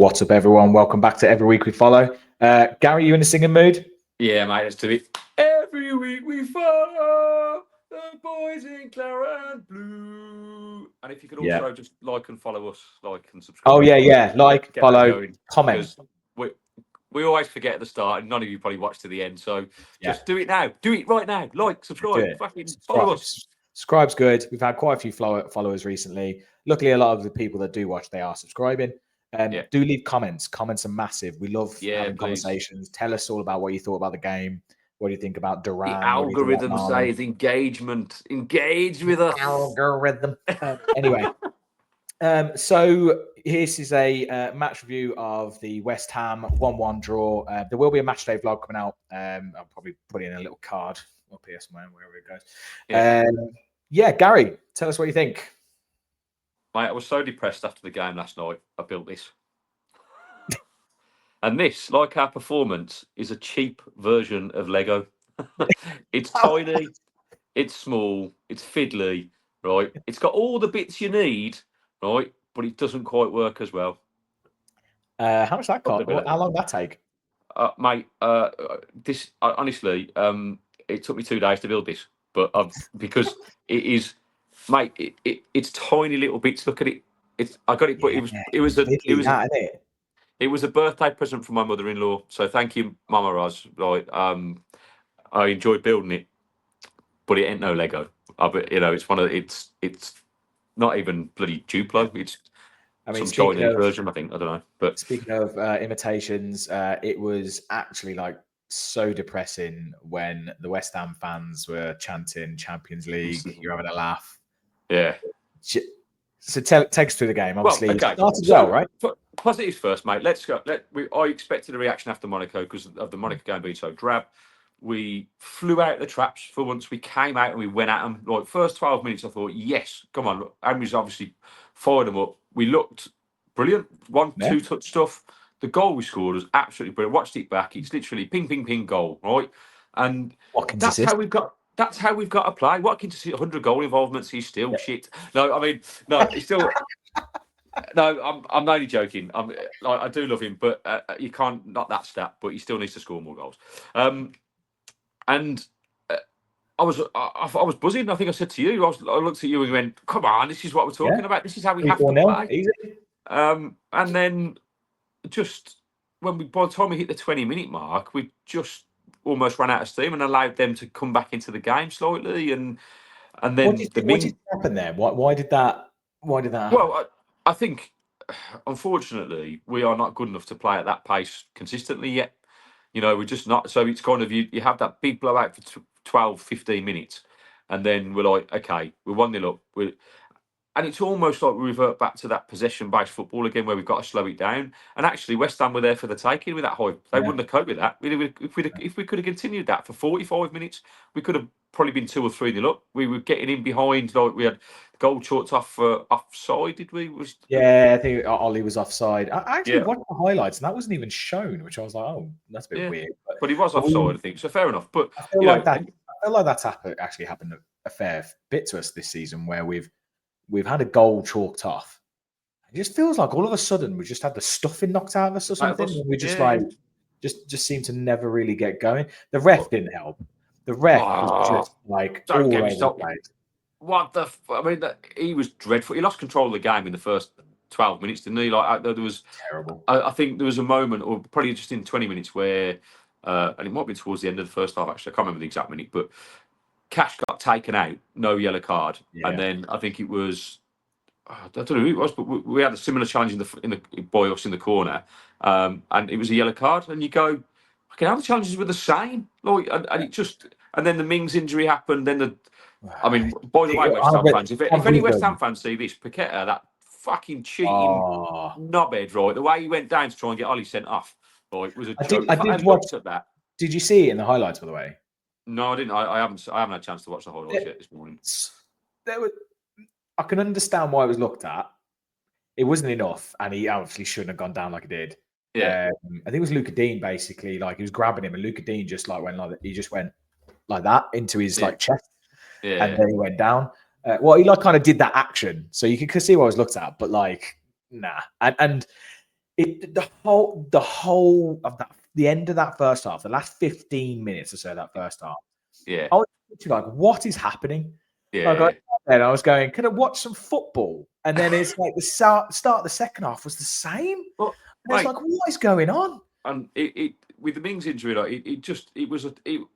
What's up, everyone? Welcome back to Every Week We Follow. Gary, you in a singing mood? Yeah, mate, let's do it. Every week we follow the boys in Clara and Blue. And if you could also just like and follow us, like and subscribe. Oh, yeah. Like, get follow, comment. Because we always forget at the start, and none of you probably watch to the end. So just do it now. Do it right now. Like, subscribe. Fucking follow us. Subscribe's good. We've had quite a few followers recently. Luckily, a lot of the people that do watch, they are subscribing. Do leave comments. Comments are massive. We love having conversations. Tell us all about what you thought about the game. What do you think about Duran? The algorithm says engagement. Engage with us. Algorithm. Anyway, so this is a match review of the West Ham 1-1 draw. There will be a match day vlog coming out. I'll probably put in a little card up here somewhere, wherever it goes. Gary, tell us what you think. Mate, I was so depressed after the game last night. I built this. And this, like our performance, is a cheap version of Lego. It's tiny, it's small, it's fiddly, right? It's got all the bits you need, right? But it doesn't quite work as well. How much that cost? How long did that take? Mate, this honestly, it took me 2 days to build this, but because it is, mate, it's tiny little bits. Look at it. I got it, but it was a birthday present from my mother-in-law. So thank you, Mama Roz. Right, I enjoyed building it, but it ain't no Lego. It's one of it's not even bloody Duplo. It's some Chinese version, I think. I don't know. But speaking of imitations, it was actually like so depressing when the West Ham fans were chanting Champions League. You're having a laugh. Yeah. So take us through the game. Obviously, it started well, right? Positives first, mate. Let's go. I expected a reaction after Monaco because of the Monaco game being so drab. We flew out the traps for once. We came out and we went at them. Like first 12 minutes, I thought, yes, come on. Amy's obviously fired them up. We looked brilliant. 1-2 touch stuff. The goal we scored was absolutely brilliant. Watched it back. It's literally ping, ping, ping, goal, right? And that's how we've got. That's how we've got to play. Watkins to see 100 goal involvements. He's still shit. No, I mean, no, he's still. No, I'm only joking. I do love him, but you can't not that stat. But he still needs to score more goals. And I was buzzing. I think I said to you, I looked at you and went, "Come on, this is what we're talking about. This is how we have to play." Easy. And then just by the time we hit the 20-minute mark, we just almost ran out of steam and allowed them to come back into the game slightly. And then what did happen there? Why did that happen? Well, I think unfortunately we are not good enough to play at that pace consistently yet. We're just not. So it's kind of you have that big blowout for 12, 15 minutes, and then we're like, okay, we're 1-0 up. And it's almost like we revert back to that possession-based football again, where we've got to slow it down. And actually, West Ham were there for the taking with that high. They wouldn't have coped with that. If we could have continued that for 45 minutes, we could have probably been 2 or 3-0 up. We were getting in behind, like we had goal chalked off offside. Did we? I think Ollie was offside. I actually watched the highlights, and that wasn't even shown, which I was like, oh, that's a bit weird. But he was offside, I think. So fair enough. But I feel like that's actually happened a fair bit to us this season, where we've had a goal chalked off. It just feels like all of a sudden we just had the stuffing knocked out of us or something. And we just just seem to never really get going. The ref didn't help. The ref was just like all over the place. What the? I mean, he was dreadful. He lost control of the game in the first 12 minutes, didn't he? Like there was terrible. I think there was a moment, or probably just in 20 minutes, where and it might be towards the end of the first half. Actually, I can't remember the exact minute, but Cash got taken out, no yellow card, and then I think it was I don't know who it was, but we had a similar challenge in the by us in the corner, and it was a yellow card. And you go, okay, how the challenges were the same, like, and it just, and then the Mings injury happened. Then I mean, by the way, West Ham fans, if any West Ham fans see this, Paqueta, that fucking cheating knobhead, right? The way he went down to try and get Ollie sent off, right, was a joke. I did watch at that. Did you see it in the highlights, by the way? No, I didn't. I haven't had a chance to watch the highlights yet this morning. I can understand why it was looked at. It wasn't enough, and he obviously shouldn't have gone down like he did. Yeah, I think it was Luca Dean basically. Like he was grabbing him, and Luca Dean just like went like that. He just went like that into his like chest, and then he went down. Well, he like kind of did that action, so you could see what I was looked at, but like nah. And The whole of that, the end of that first half, the last 15 minutes or so of that first half, Yeah. I was like, what is happening? Yeah. And I was going, can I watch some football? And then it's like the start of the second half was the same. Well, and it's like, what is going on? And it with the Mings injury, like it was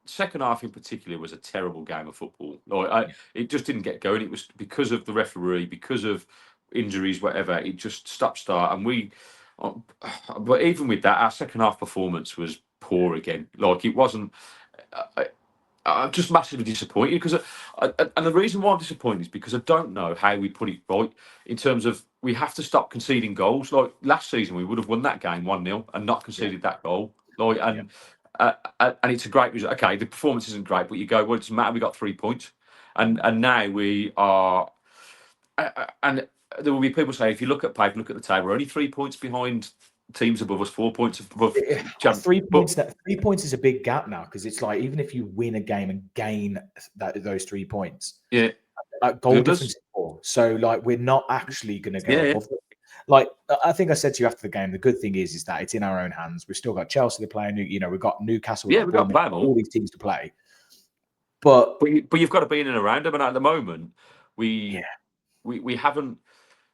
second half in particular was a terrible game of football. Like it just didn't get going. It was because of the referee, because of injuries, whatever. It just stopped start, and we. But even with that, our second half performance was poor again. Like it wasn't. I'm just massively disappointed because, and the reason why I'm disappointed is because I don't know how we put it right in terms of we have to stop conceding goals. Like last season, we would have won that game 1-0 and not conceded that goal. Like and it's a great result. Okay, the performance isn't great, but you go, well, it doesn't matter. We got 3 points, and now we are, and there will be people saying if you look at paper, look at the table, we're only 3 points behind teams above us, 4 points above. 3 points. 3 points is a big gap now because it's like even if you win a game and gain those 3 points, goal difference is 4. So like we're not actually going to go above it. Like I think I said to you after the game, the good thing is that it's in our own hands. We've still got Chelsea to play. We've got Newcastle. We've got all these teams to play. But you've got to be in and around them, and at the moment we haven't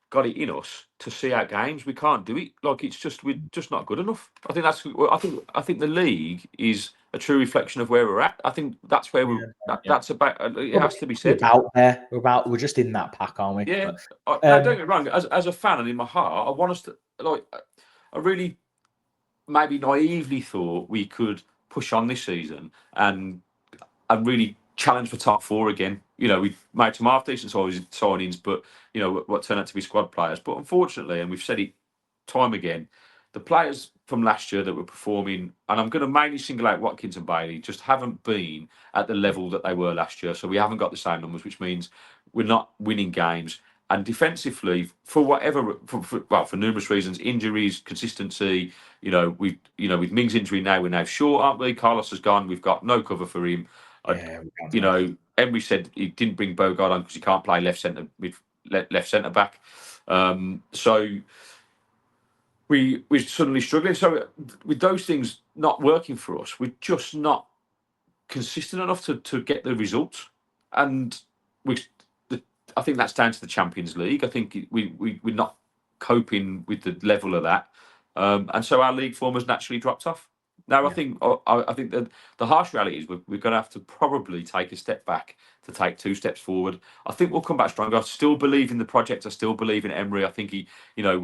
got it in us to see out games. We can't do it. Like we're just not good enough. I think the league is a true reflection of where we're at. I think that's where that's about. It has to be said. We're just in that pack, aren't we? Yeah. Don't get me wrong. As a fan and in my heart, I want us to I really maybe naively thought we could push on this season and really challenge for top 4 again. We made some half decent signings, but what turned out to be squad players. But unfortunately, and we've said it time again, the players from last year that were performing, and I'm going to mainly single out Watkins and Bailey, just haven't been at the level that they were last year. So we haven't got the same numbers, which means we're not winning games. And defensively, for numerous reasons, injuries, consistency. With Mings' injury now, we're now short, aren't we? Carlos has gone. We've got no cover for him. Emery said he didn't bring Bogard on because he can't play left centre back. So we're suddenly struggling. So with those things not working for us, we're just not consistent enough to get the results. And I think that's down to the Champions League. I think we're not coping with the level of that, and so our league form has naturally dropped off. Now, I think that the harsh reality is we're going to have to probably take a step back to take 2 steps forward. I think we'll come back stronger. I still believe in the project. I still believe in Emery. I think we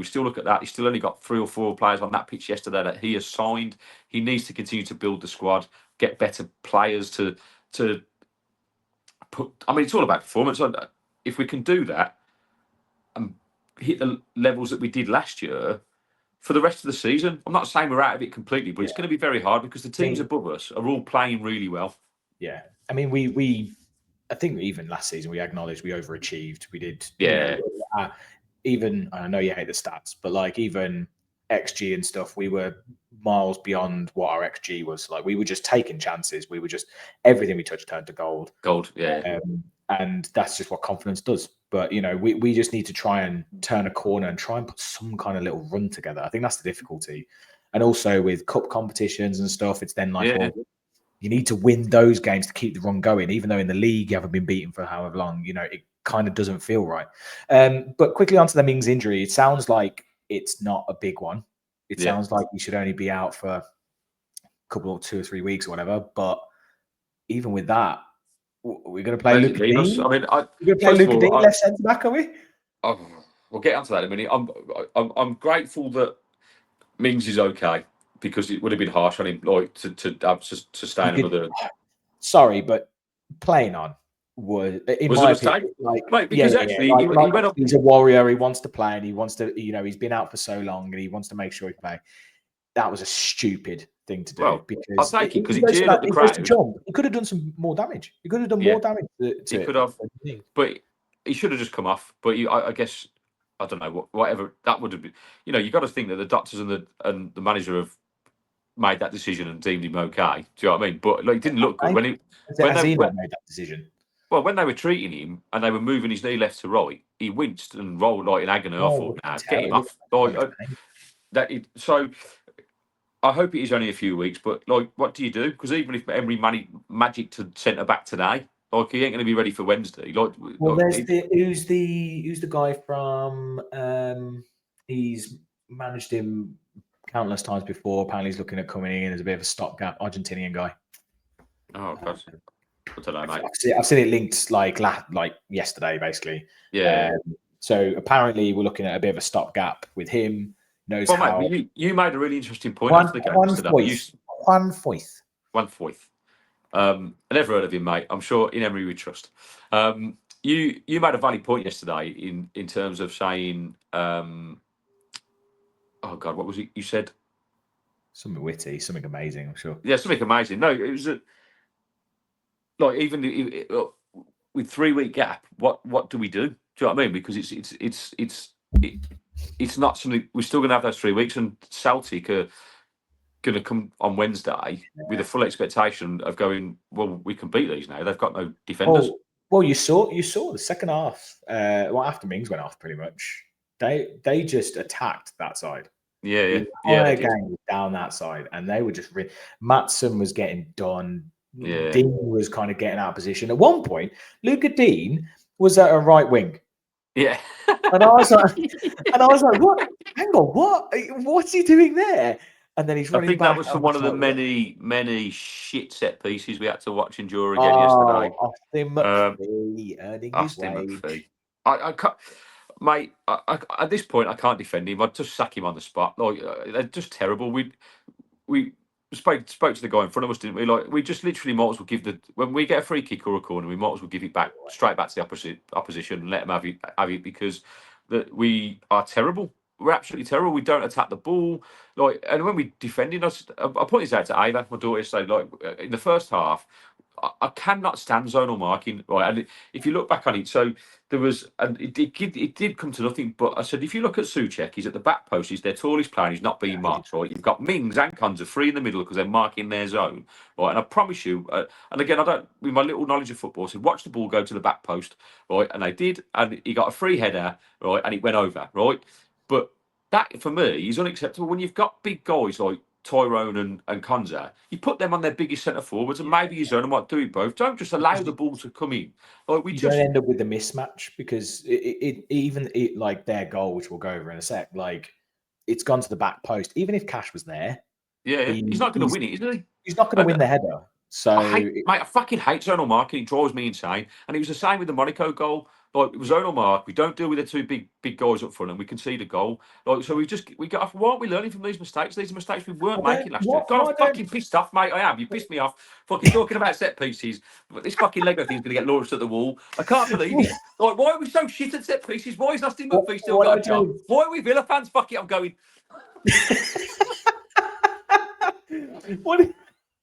still look at that. He's still only got 3 or 4 players on that pitch yesterday that he has signed. He needs to continue to build the squad, get better players to put. I mean, it's all about performance. If we can do that and hit the levels that we did last year, for the rest of the season, I'm not saying we're out of it completely, but it's going to be very hard because the teams above us are all playing really well. Yeah, I mean, I think even last season we acknowledged we overachieved. We did, even I know you hate the stats, but like even XG and stuff, we were miles beyond what our XG was. Like we were just taking chances. We were just everything we touched turned to gold. And that's just what confidence does. But we just need to try and turn a corner and try and put some kind of little run together. I think that's the difficulty. And also with cup competitions and stuff, it's then like, well, you need to win those games to keep the run going. Even though in the league you haven't been beaten for however long, it kind of doesn't feel right. But quickly onto the Mings injury, it sounds like it's not a big one. It sounds like he should only be out for a couple of 2 or 3 weeks or whatever. But even with that, we're going to play Luca Dean. I mean, we're going to play Luca Dean left centre back, are we? We'll get onto that in a minute. I'm grateful that Mings is okay because it would have been harsh on him, like to sustain another. Sorry, but playing on was my opinion, he went up. He's a warrior. He wants to play, and he wants to. He's been out for so long, and he wants to make sure he plays. That was a stupid thing to do because I'll take it because he cheered at the crowd. He could have done some more damage. He could have done more damage. He could have, but he should have just come off. But I guess I don't know whatever that would have been. You got to think that the doctors and the manager have made that decision and deemed him okay. Do you know what I mean? But it didn't look good when he made that decision. Well, when they were treating him and they were moving his knee left to right, he winced and rolled like in agony. I thought, get him off. So I hope it is only a few weeks, but like, what do you do? Because even if Emery magic to centre back today, like he ain't going to be ready for Wednesday. Well, there's who's the guy from he's managed him countless times before. Apparently, he's looking at coming in as a bit of a stopgap. Argentinian guy. Oh, gosh. I don't know, mate. I've seen it linked like yesterday, basically. Yeah. So apparently, we're looking at a bit of a stopgap with him. Knows well, how. Mate, you made a really interesting point after the game yesterday. Juan Foyth. I never heard of him, mate. I'm sure in Emery we trust. You made a valid point yesterday in terms of saying, oh God, what was it you said? Something witty, something amazing, I'm sure. Yeah, something amazing. No, it was like even with 3 week gap. What do we do? Do you know what I mean? Because it's not something we're still going to have those 3 weeks, and Celtic are going to come on Wednesday with a full expectation of going, well, we can beat these now. They've got no defenders. Well, you saw the second half. After Mings went off, pretty much, they just attacked that side. Yeah. The entire game was down that side, and they were just. Matson was getting done. Yeah. Dean was kind of getting out of position. At one point, Luca Dean was at a right wing. Yeah. And I was like, what? Hang on, what? What's he doing there? And then he's running back. I think that was from one of the many shit set pieces we had to watch endure again yesterday. Austin McPhee earning his wage. I can't, mate. At this point, I can't defend him. I'd just sack him on the spot. Like they're just terrible. We spoke to the guy in front of us, didn't we? Like we just literally might as well give when we get a free kick or a corner, we might as well give it back straight back to the opposition and let them have it because we are terrible. We're absolutely terrible. We don't attack the ball, and when we defending us, I point this out to Ava, my daughter, say in the first half, I cannot stand zonal marking, right? And if you look back on it, so there was, and it did come to nothing. But I said, if you look at Souček, he's at the back post, he's their tallest player, he's not being marked, right? You've got Mings and Konza free in the middle because they're marking their zone, right? And I promise you, and again, I don't, with my little knowledge of football, I said, watch the ball go to the back post, right? And they did, and he got a free header, right? And it went over, right? But that, for me, is unacceptable when you've got big guys like Tyrone and Konza. You put them on their biggest centre forwards, and maybe you zone them might do it both. Don't just allow the ball to come in. Like you don't end up with the mismatch because even like their goal, which we'll go over in a sec, like it's gone to the back post. Even if Cash was there, he's not going to win it, isn't he? He's not going to win the header. So I fucking hate zonal marking. It drives me insane. And it was the same with the Monaco goal. Like it was zonal mark. We don't deal with the two big guys up front, and we concede a goal. Like so, we got off. Why aren't we learning from these mistakes? These are mistakes we weren't making last year. God, I'm fucking pissed off, mate. I am. You pissed me off. Fucking talking about set pieces. But this fucking Lego thing's going to get launched at the wall. I can't believe it. Like, why are we so shit at set pieces? Why is Aston Villa still got a job? Why are we Villa fans? Fuck it, I'm going. What?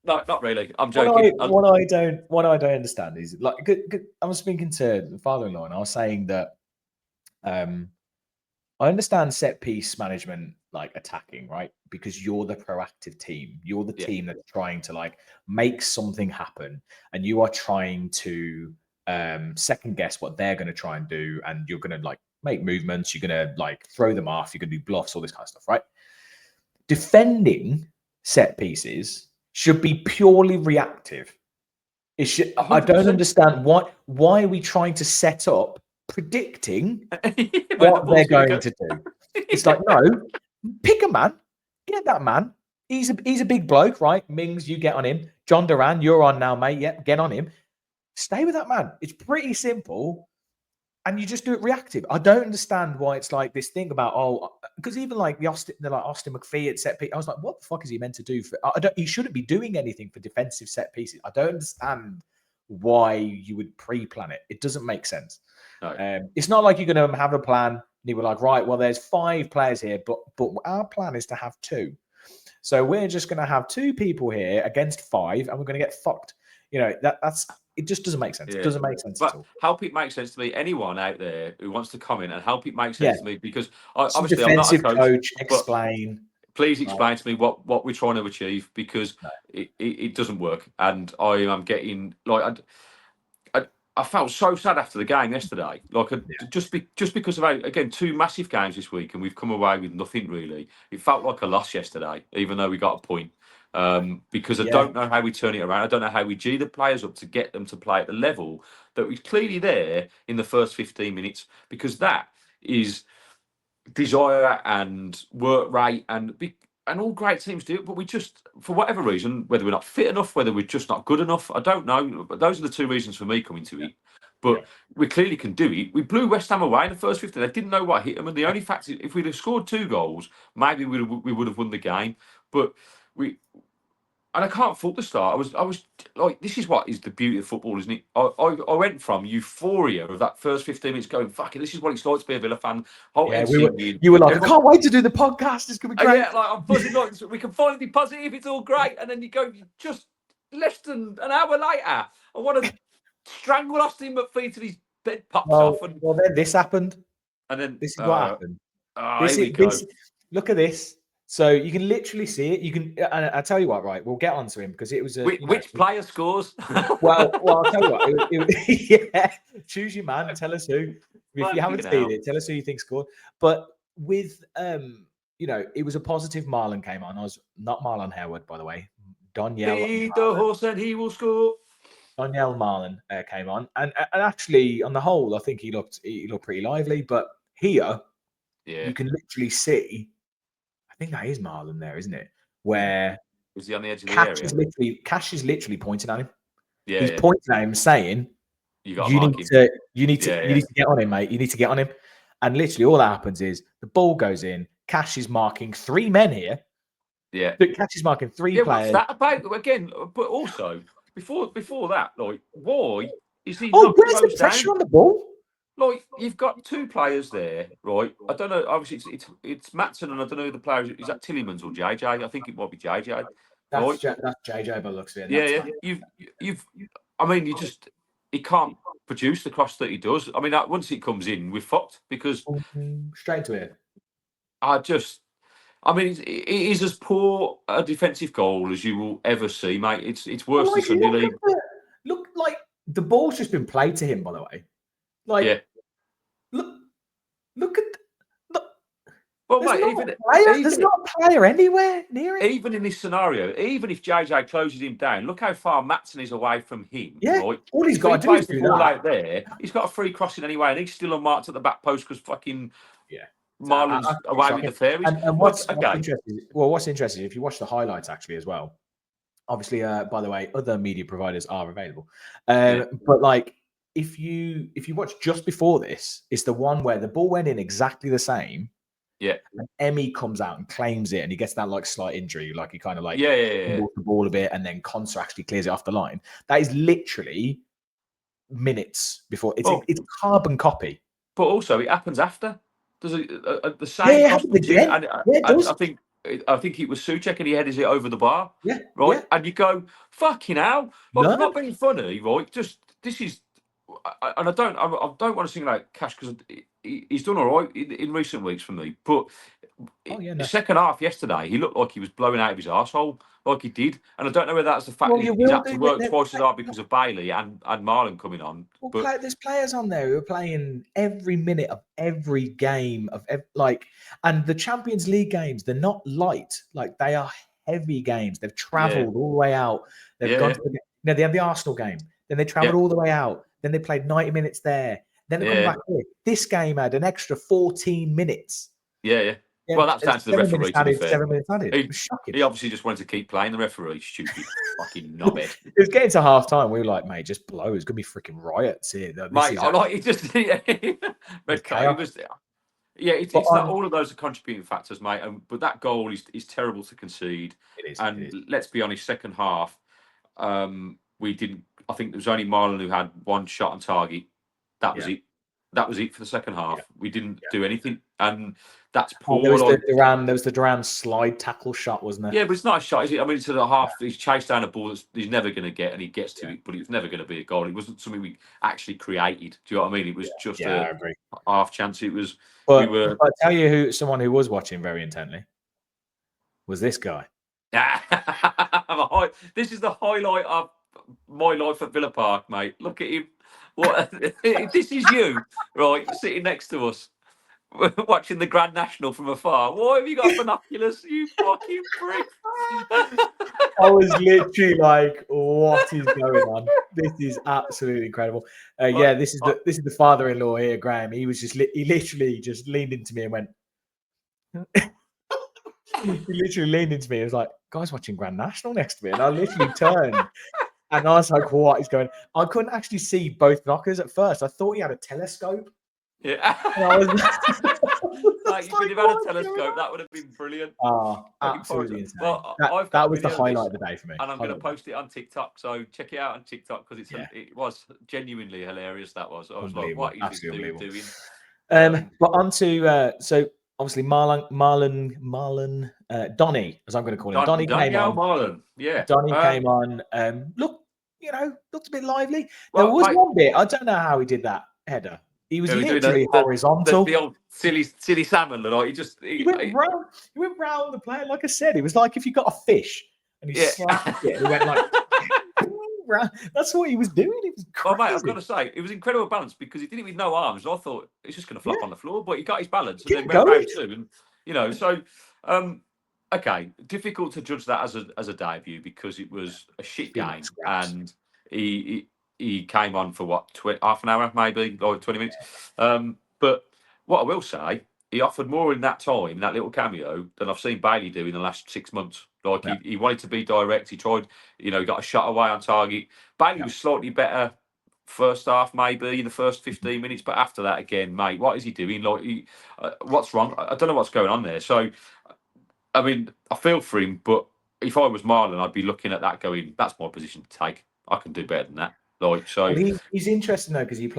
No, not really. I'm joking. What I don't understand is like I was speaking to the father-in-law and I was saying that I understand set piece management, like attacking, right? Because you're the proactive team. You're the team that's trying to like make something happen, and you are trying to second guess what they're going to try and do, and you're going to like make movements. You're going to like throw them off. You're going to do bluffs, all this kind of stuff, right? Defending set pieces should be purely reactive. It should. 100%. I don't understand why are we trying to set up predicting what they're going to do. It's like, no, pick a man, get that man. He's a big bloke, right? Mings, you get on him. John Duran, you're on now, mate. Yep, get on him. Stay with that man. It's pretty simple. And you just do it reactive. I don't understand why it's like this thing about because even like Austin McPhee at set piece, I was like, what the fuck is he meant to do for? He shouldn't be doing anything for defensive set pieces. I don't understand why you would pre-plan it. It doesn't make sense. No. It's not like you're going to have a plan and you were like, right, well, there's 5 players here, but our plan is to have 2. So we're just going to have 2 people here against 5, and we're going to get fucked. You know, that's. It just doesn't make sense. Yeah. It doesn't make sense at all. Help it make sense to me. Anyone out there who wants to comment and help it make sense to me, because obviously defensive I'm not a coach. Explain. Please explain to me what we're trying to achieve, because it doesn't work, and I am getting like I felt so sad after the game yesterday. Just because of again 2 massive games this week, and we've come away with nothing really. It felt like a loss yesterday, even though we got a point. Because I don't know how we turn it around. I don't know how we G the players up to get them to play at the level that was clearly there in the first 15 minutes. Because that is desire and work rate and all great teams do it, but we just, for whatever reason, whether we're not fit enough, whether we're just not good enough, I don't know. But those are the 2 reasons for me coming to it. But we clearly can do it. We blew West Ham away in the first 15. They didn't know what hit them, and the only fact is, if we'd have scored 2 goals, maybe we would have won the game. But and I can't fault the start. I was like, this is what is the beauty of football, isn't it? I went from euphoria of that first 15 minutes going, fuck it, this is what it's like to be a Villa fan. You were like, I can't wait to do the podcast. It's going to be great. Yeah, like, I'm buzzing, like, we can finally be positive. It's all great. And then you go, just less than an hour later, I want to strangle Austin McPhee till his bed pops off. And then this happened. And then this is what happened. Look at this. So you can literally see it. You can, and I tell you what, right? We'll get onto him because it was which player scores? well, I'll tell you what. Choose your man. Tell us who. If you haven't seen it, tell us who you think scored. But with it was a positive. Marlon came on. I was not Marlon Harewood, by the way. Danielle. Feed the horse and he will score. Danielle Marlon came on, and actually, on the whole, I think he looked pretty lively. But here, you can literally see. I think that is Marlon there, isn't it? Where was he on the edge of the area? Cash is literally pointing at him. Yeah, he's pointing at him, saying, "You need to get on him, mate. You need to get on him." And literally, all that happens is the ball goes in. Cash is marking 3 men here. Yeah, Cash is marking 3 players. What's that about again? But also before that, like, why is he? Oh, where's the pressure on the ball? Like, you've got 2 players there, right? I don't know. Obviously, it's Matson, and I don't know who the player is. Is that Tillemans or JJ? I think it might be JJ. That's JJ, but looks good. Yeah. You've. I mean, he can't produce the cross that he does. I mean, once it comes in, we're fucked because straight to it. I mean, it is as poor a defensive goal as you will ever see, mate. It's worse than Sunday League. Look, like the ball's just been played to him, by the way. Like, look at. Well, there's not a player anywhere near it. Even in this scenario, even if JJ closes him down, look how far Matson is away from him. Yeah, right? all he's got to do is do that. Out there. He's got a free crossing anyway, and he's still unmarked at the back post because fucking Marlon's away with the fairies. And what's interesting? Well, what's interesting if you watch the highlights actually as well. Obviously, by the way, other media providers are available, but like. If you watch just before this, it's the one where the ball went in exactly the same. Yeah. And Emmy comes out and claims it, and he gets that like slight injury, like he kind of like the ball a bit, and then Conser actually clears it off the line. That is literally minutes before. It's carbon copy. But also, it happens after. There's the same. It happens again. It does. I think it was Souček, and he headed it over the bar. Yeah. Right. Yeah. And you go, fucking hell. Like, not being funny, right? Just this is. And I don't want to single out Cash because he's done all right in recent weeks for me. But the second half yesterday, he looked like he was blowing out of his arsehole, like he did. And I don't know whether that's the fact he's had to work twice as hard because of Bailey and Marlon coming on. Well, there's players on there who are playing every minute of every game and the Champions League games. They're not light, like they are heavy games. They've travelled all the way out. They've gone to they had the Arsenal game. Then they travelled all the way out. Then they played 90 minutes there. Then they come back here. This game had an extra 14 minutes. Yeah. Well, that's down to the referee. 7 minutes added. It was shocking. He obviously just wanted to keep playing the referee. Stupid fucking knobhead. It was getting to half time. We were like, mate, just blow. It's going to be freaking riots here. Mate, I like it. Just red card. It's not all of those are contributing factors, mate. But that goal is terrible to concede. It is. And let's be honest, second half, we didn't. I think there was only Marlon who had 1 shot on target. That was it. That was it for the second half. Yeah. We didn't do anything, and that's poor. There was the Duran slide tackle shot, wasn't there? Yeah, but it's not a shot, is it? I mean, to the half, he's chased down a ball that he's never going to get, and he gets to it, but it was never going to be a goal. It wasn't something we actually created. Do you know what I mean? It was just a half chance. It was. But I tell you, someone who was watching very intently was this guy. This is the highlight of my life at Villa Park, mate. Look at him. What? If this is you, right, sitting next to us, watching the Grand National from afar. Why have you got binoculars? You fucking prick! I was literally like, "What is going on? This is absolutely incredible." Yeah, this is the father-in-law here, Graham. He was he literally just leaned into me and went. He literally leaned into me. He was like, "Guys, watching Grand National next to me," and I literally turned. And I was like, "What is going on?" I couldn't actually see both knockers at first. I thought he had a telescope. Yeah. And I was like, you could have had a telescope. That would have been brilliant. Absolutely insane. Well, that was the highlight of the day for me. And I'm going to post it on TikTok. So check it out on TikTok because it was genuinely hilarious. That was. I was like, what is this dude doing? But on to so obviously Marlon Donny, as I'm going to call him. Donny came on. Marlon, yeah. Donny came on. Looked a bit lively. There was one bit, I don't know how he did that header. He was literally horizontal. The old silly salmon, like he went round the plane. Like I said, it was like if you got a fish and he slapped it, and he went like. That's what he was doing. It was crazy. Mate, I've got to say, it was incredible balance because he didn't even no arms. I thought it's just going to flop on the floor, but he got his balance and then went round two. And so okay, difficult to judge that as a debut because it was a shit game, and he came on for what half an hour, maybe like 20 minutes. But what I will say, he offered more in that time, in that little cameo, than I've seen Bailey do in the last 6 months. Like he wanted to be direct. He tried, he got a shot away on target. Bailey was slightly better first half, maybe in the first 15 minutes, but after that, again, mate, what is he doing? Like, what's wrong? I don't know what's going on there. So, I mean, I feel for him, but if I was Marlon, I'd be looking at that going, that's my position to take. I can do better than that. Like, so he's interesting though because he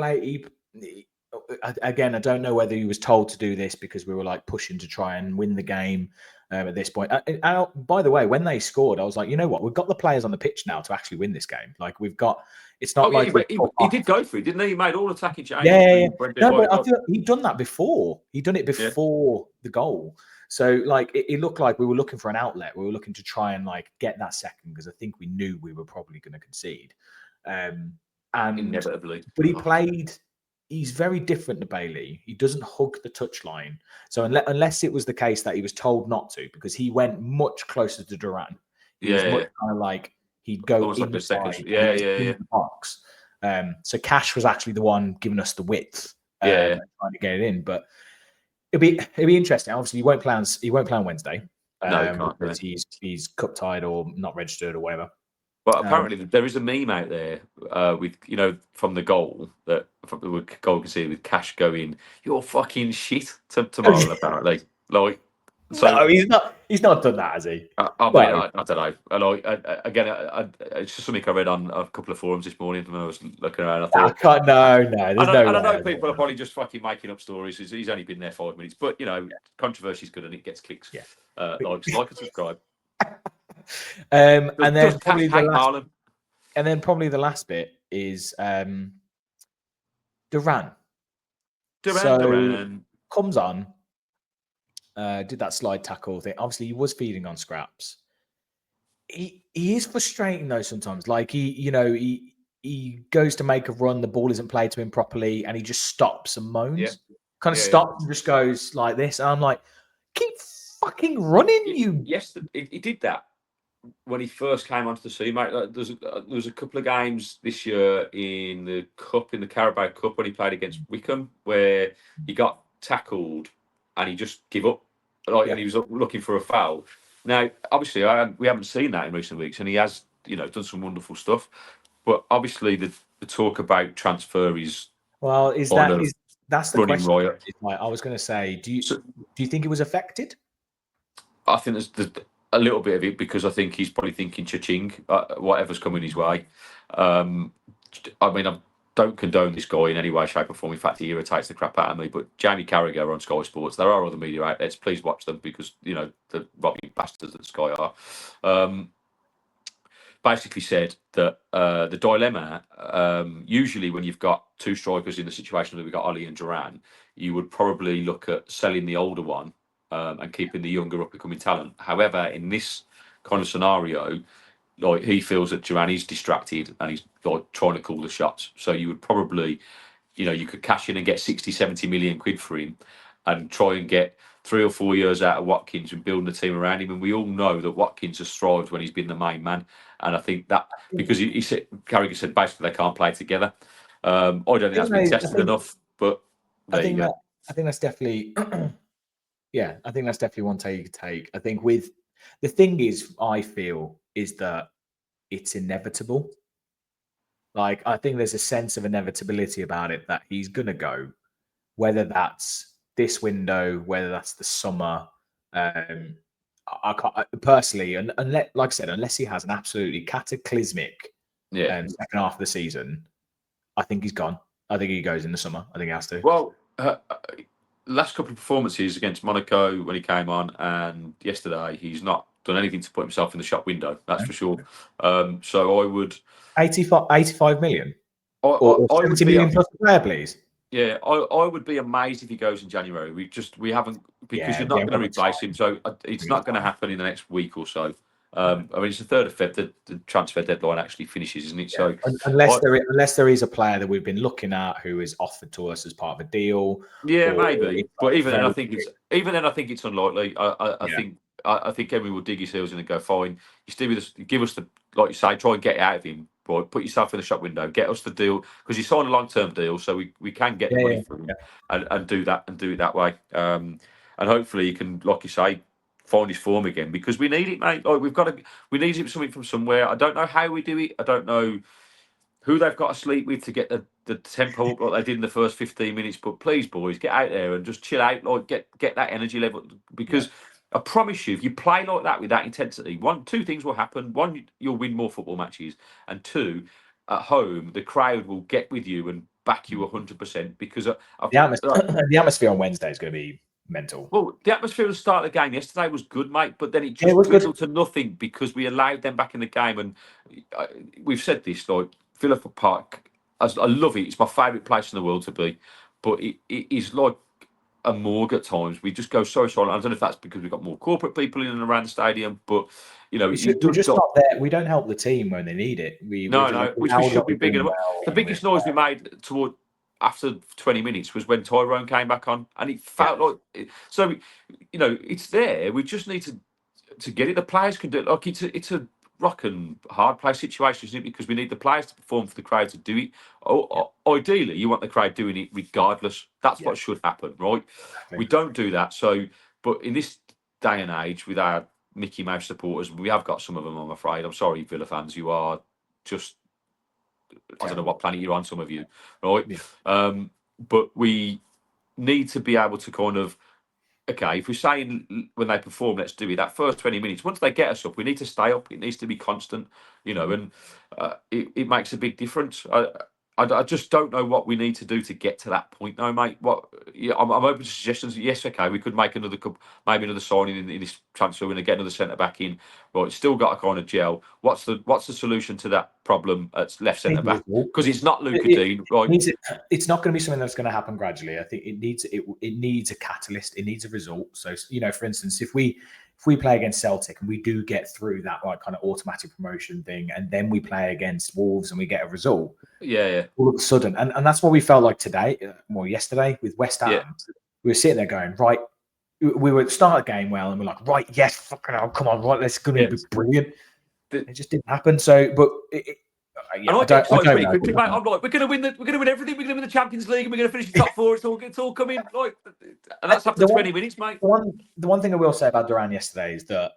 again, I don't know whether he was told to do this because we were like pushing to try and win the game at this point. By the way, when they scored, I was like, you know what? We've got the players on the pitch now to actually win this game. Like we've got. It's not like he did go for it, didn't he? He made all attacking changes. Yeah. No, but I feel he'd done that before. He'd done it before the goal. So like it looked like we were looking for an outlet. We were looking to try and like get that second because I think we knew we were probably going to concede. And inevitably, but he played. He's very different to Bailey. He doesn't hug the touchline. So unless it was the case that he was told not to, because he went much closer to Duran. He was much kind of like he'd go almost like a second. in the box. So Cash was actually the one giving us the width. Trying to get it in. But it'll be interesting. Obviously, he won't play on Wednesday. No, because he's cup tied or not registered or whatever. But apparently there is a meme out there with, from the goal from the goal conceded with Cash going, "You're fucking shit" to Marlon, apparently. Like, so no, he's not done that, has he? I don't know. And it's just something I read on a couple of forums this morning when I was looking around. I thought, I know people are probably just fucking making up stories. He's only been there 5 minutes, but controversy is good and it gets clicks. Yeah. Like and subscribe. And then probably the last bit is Duran. Duran comes on, did that slide tackle thing. Obviously, he was feeding on scraps. He is frustrating though sometimes. Like he goes to make a run, the ball isn't played to him properly, and he just stops and moans. Stops and just goes like this. And I'm like, keep fucking running, you. Yes, he did that when he first came onto the scene, mate. There was a couple of games this year in the cup, in the Carabao Cup, when he played against Wickham, where he got tackled and he just gave up, and he was looking for a foul. Now, obviously, we haven't seen that in recent weeks, and he has, done some wonderful stuff. But obviously, the talk about transfer is that's the question. Riot. I was going to say, do you think it was affected? I think there's a little bit of it because I think he's probably thinking cha-ching, whatever's coming his way. I mean, I don't condone this guy in any way, shape or form. In fact, he irritates the crap out of me. But Jamie Carragher on Sky Sports, there are other media outlets. Please watch them because, the robbing bastards that Sky are. Basically said that the dilemma, usually when you've got two strikers in the situation that we've got Ollie and Duran, you would probably look at selling the older one and keeping the younger up-and-coming talent. However, in this kind of scenario, like he feels that Duran is distracted and he's like trying to call the shots. So you would probably, you could cash in and get 60, 70 million quid for him and try and get 3 or 4 years out of Watkins and building a team around him. And we all know that Watkins has thrived when he's been the main man. And I think that because he said, Carragher said basically they can't play together. I don't think that's been tested enough, but there you go. I think that's definitely, yeah, I think that's definitely one take you could take. I think with the thing is, I feel is that it's inevitable. Like, I think there's a sense of inevitability about it that he's going to go, whether that's this window, whether that's the summer. I can't personally, and unless, like I said, unless he has an absolutely cataclysmic second half of the season, I think he's gone. I think he goes in the summer. I think he has to. Well, last couple of performances against Monaco when he came on, and yesterday he's not done anything to put himself in the shop window. That's for sure. So I would 85 million or 70 million plus the player, please. Yeah, I would be amazed if he goes in January. We haven't because you're not going to replace him, so it's not going to happen in the next week or so. I mean, it's the 3rd of Feb. The transfer deadline actually finishes, isn't it? Yeah. So unless there is a player that we've been looking at who is offered to us as part of a deal. Yeah, maybe. But even then, I think it's unlikely. I think Emery will dig his heels in and go, fine. You still give us the, like you say, try and get out of him. Right, put yourself in the shop window, get us the deal because you signed a long-term deal, so we can get the money from him and do that and do it that way. And hopefully he can, like you say, find his form again because we need it, mate. Like we need something from somewhere. I don't know how we do it. I don't know who they've got to sleep with to get the tempo up like they did in the first 15 minutes. But please, boys, get out there and just chill out. Like get that energy level because I promise you, if you play like that with that intensity, two things will happen. One, you'll win more football matches, and two, at home, the crowd will get with you and back you 100% because the atmosphere on Wednesday is going to be mental. Well, the atmosphere at the start of the game yesterday was good, mate, but then it just dwindled to nothing because we allowed them back in the game. And we've said this, like Villa Park, I love it. It's my favourite place in the world to be, but it is like a morgue at times. We just go so silent. I don't know if that's because we've got more corporate people in and around the stadium, but we're just not there. We don't help the team when they need it. We should be bigger. The biggest noise we made after 20 minutes was when Tyrone came back on, and it felt like so. It's there. We just need to get it. The players can do it. Like it's a rock and hard play situation, isn't it? Because we need the players to perform for the crowd to do it. Ideally, you want the crowd doing it regardless. That's what should happen, right? Exactly. We don't do that. So, but in this day and age, with our Mickey Mouse supporters, we have got some of them, I'm afraid. I'm sorry, Villa fans, you are just, I don't know what planet you're on, some of you, right? Yeah. But we need to be able to kind of, okay, if we're saying when they perform, let's do it. That first 20 minutes, once they get us up, we need to stay up. It needs to be constant, and it makes a big difference. I just don't know what we need to do to get to that point, though, mate. I'm open to suggestions. Yes, okay, we could make maybe another signing in this transfer and get another centre back in. Right, it's still got a kind of gel. What's the solution to that problem at left centre back? Because it's not Luca Dean. Right? It's not going to be something that's going to happen gradually. I think it needs a catalyst. It needs a result. So, for instance, if we play against Celtic and we do get through that like kind of automatic promotion thing, and then we play against Wolves and we get a result, all of a sudden, and that's what we felt like today, yesterday with West Ham. Yeah. We were sitting there going, right, we were at the start of the game well, and we're like, right, yes, fucking hell, come on, right, that's going to be brilliant. It just didn't happen. So, but I'm like, we're going to win everything. We're going to win the Champions League, and we're going to finish the top four. It's all coming, like, and that's after 20 minutes, mate. The one thing I will say about Duran yesterday is that,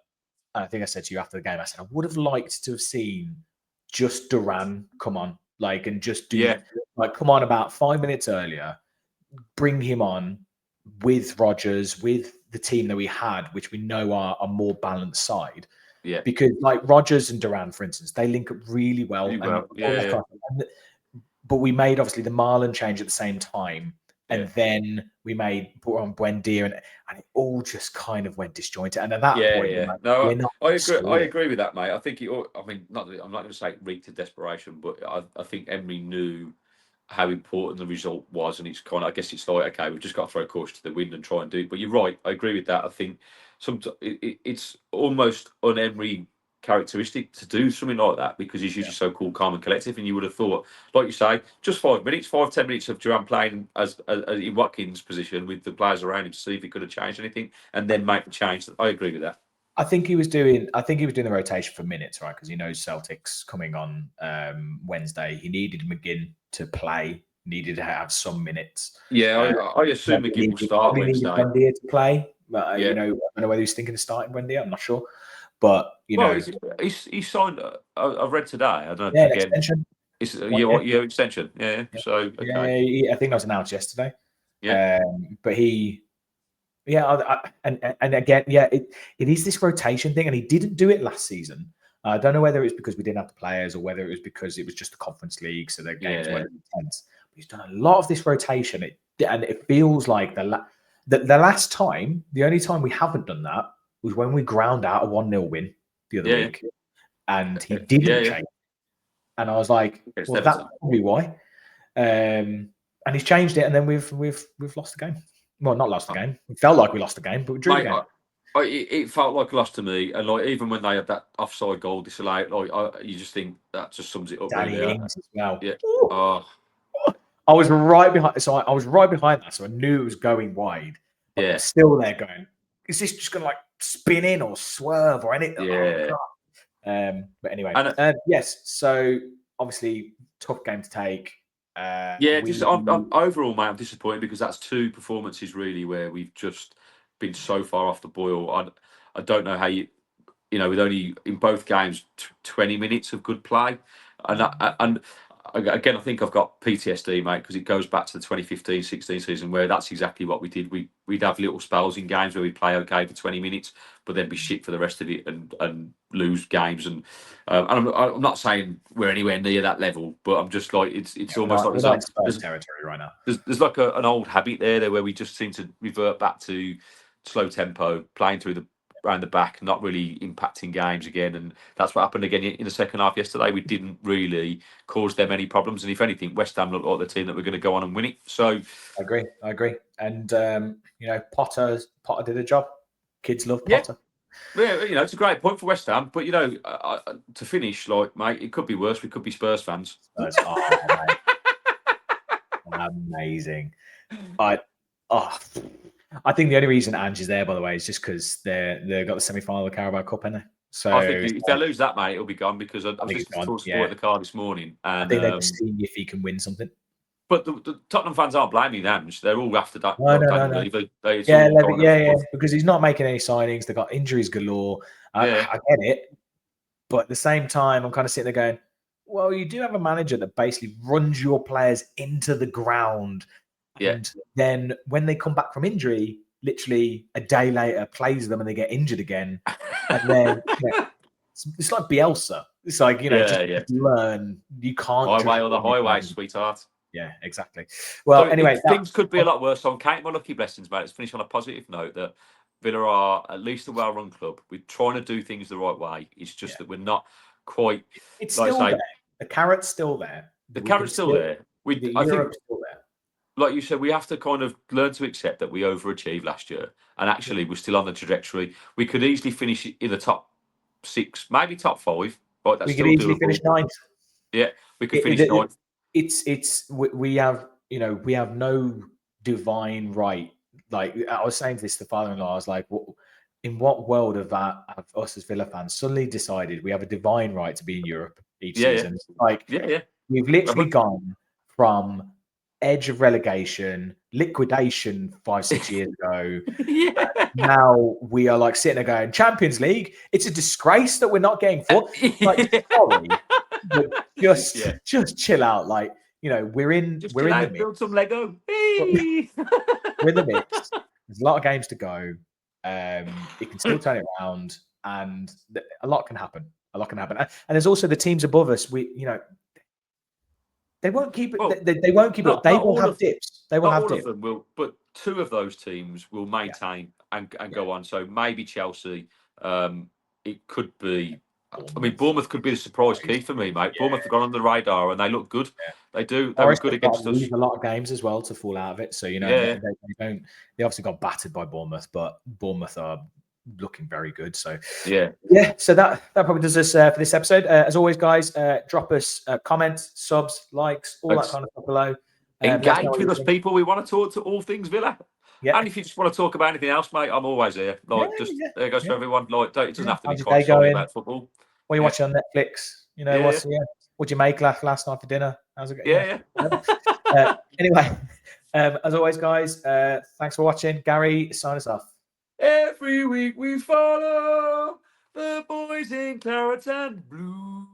and I think I said to you after the game, I said I would have liked to have seen just Duran come on, like, and just do come on about 5 minutes earlier, bring him on with Rodgers, with the team that we had, which we know are a more balanced side. Yeah, because like Rodgers and Duran, for instance, they link up really well. But we made obviously the Marlon change at the same time, and then we brought on Buendia, and it all just kind of went disjointed. And at that point, I agree with that, mate. I think I'm not going to say it reeked to desperation, but I think Emery knew how important the result was, and it's kind of, I guess it's like, okay, we've just got to throw caution to the wind and try and do it. But you're right, I agree with that. I think it's almost un-Emery characteristic to do something like that because he's usually so cool, calm, and collective. And you would have thought, like you say, just 5 minutes, 10 minutes of Duran playing as in Watkins' position with the players around him to see if he could have changed anything, and then make the change. I agree with that. I think he was doing the rotation for minutes, right? Because he knows Celtic's coming on Wednesday. He needed McGinn to play, needed to have some minutes. Yeah, I assume McGinn will start Wednesday. Wendy to play. You know, I don't know whether he's thinking of starting Wendy. I'm not sure, but you know, he signed. I read today. I don't know. Yeah, again, extension. It's a year extension. Yeah. So okay. I think that was announced yesterday. Yeah. But he. Yeah, and again, it is this rotation thing, and he didn't do it last season. I don't know whether it was because we didn't have the players or whether it was because it was just the Conference League, so the games weren't intense. But he's done a lot of this rotation, and it feels like the last time, the only time we haven't done that was when we ground out a 1-0 win the other week, and he didn't change. And I was like, well, that's probably why. And he's changed it, and then we've lost the game. Well, not lost the game. It felt like we lost the game, but we drew the game. It felt like a loss to me, and like even when they had that offside goal disallowed, you just think that just sums it up. Danny Ings as well. Yeah. I was right behind. So I was right behind that, so I knew it was going wide. But I'm still there going, is this just going to like spin in or swerve or anything? Yeah. But anyway, yes. So obviously, tough game to take. Overall, mate, I'm disappointed because that's two performances really where we've just been so far off the boil. I don't know how you know, with only in both games 20 minutes of good play, and again, I think I've got PTSD, mate, because it goes back to the 2015-16 season where that's exactly what we did. We'd have little spells in games where we'd play okay for 20 minutes, but then be shit for the rest of it and lose games. And I'm not saying we're anywhere near that level, but I'm just like it's almost like there's territory right now. There's like an old habit there where we just seem to revert back to slow tempo, playing through around the back, not really impacting games again. And that's what happened again in the second half yesterday. We didn't really cause them any problems. And if anything, West Ham looked like the team that were going to go on and win it. So I agree. And, you know, Potter did a job. Kids love Potter. Yeah, you know, it's a great point for West Ham. But, you know, to finish, like, mate, it could be worse. We could be Spurs fans. Amazing. I think the only reason Ange is there, by the way, is just because they've got the semi-final of the Carabao Cup, haven't they? So I think if they lose that, mate, it'll be gone because I was listening to Talk Sport at the car this morning. And I think they're just seeing if he can win something. But the Tottenham fans aren't blaming them. They're all after that. No. Because he's not making any signings. They've got injuries galore. I get it. But at the same time, I'm kind of sitting there going, well, you do have a manager that basically runs your players into the ground. And then when they come back from injury, literally a day later, plays them and they get injured again. And then it's like Bielsa. It's like, you know, just learn. You can't. Highway or the highway, sweetheart. Yeah, exactly. Well, so anyway. Things could be a lot worse. So I'm counting my lucky blessings, mate. Let's finish on a positive note that Villa are at least a well-run club. We're trying to do things the right way. It's just that we're not quite. It's still there. The carrot's still there. The carrot's still there. I think still there. Like you said, we have to kind of learn to accept that we overachieved last year. And actually, we're still on the trajectory. We could easily finish in the top 6, maybe top 5. Right, that's we could easily finish 9th. Yeah, we could finish 9th. We have no divine right. Like I was saying to the father-in-law, I was like, in what world have us as Villa fans suddenly decided we have a divine right to be in Europe each season? We've literally gone from edge of relegation, liquidation 5-6 years ago. Now we are like sitting there going, Champions League, it's a disgrace that we're not getting for. Like, sorry, but just chill out. Like, you know, we're in the mix. Build some Lego. We're in the mix. There's a lot of games to go. You can still turn it around, and a lot can happen. And there's also the teams above us. They won't keep it. They won't keep it. They will have dips. They will have dips. All of them will, but 2 of those teams will maintain and go on. So maybe Chelsea. It could be. I mean, Bournemouth could be the surprise key for me, mate. Bournemouth have gone on the radar and they look good. They do. They were good against us. A lot of games as well to fall out of it. So you know, they obviously got battered by Bournemouth, but Bournemouth are looking very good. So yeah. So that probably does us for this episode. As always, guys, drop us comments, subs, likes, all that kind of stuff below. Engage with us, people. We want to talk to all things Villa. Yeah. And if you just want to talk about anything else, mate, I'm always here. Like, there goes for everyone. Like, it doesn't have to be quite solely about football. What are you watching on Netflix? You know, what'd you make last night for dinner? How's it going? Anyway, as always, guys, thanks for watching. Gary, sign us off. Every week we follow the boys in claret and blue.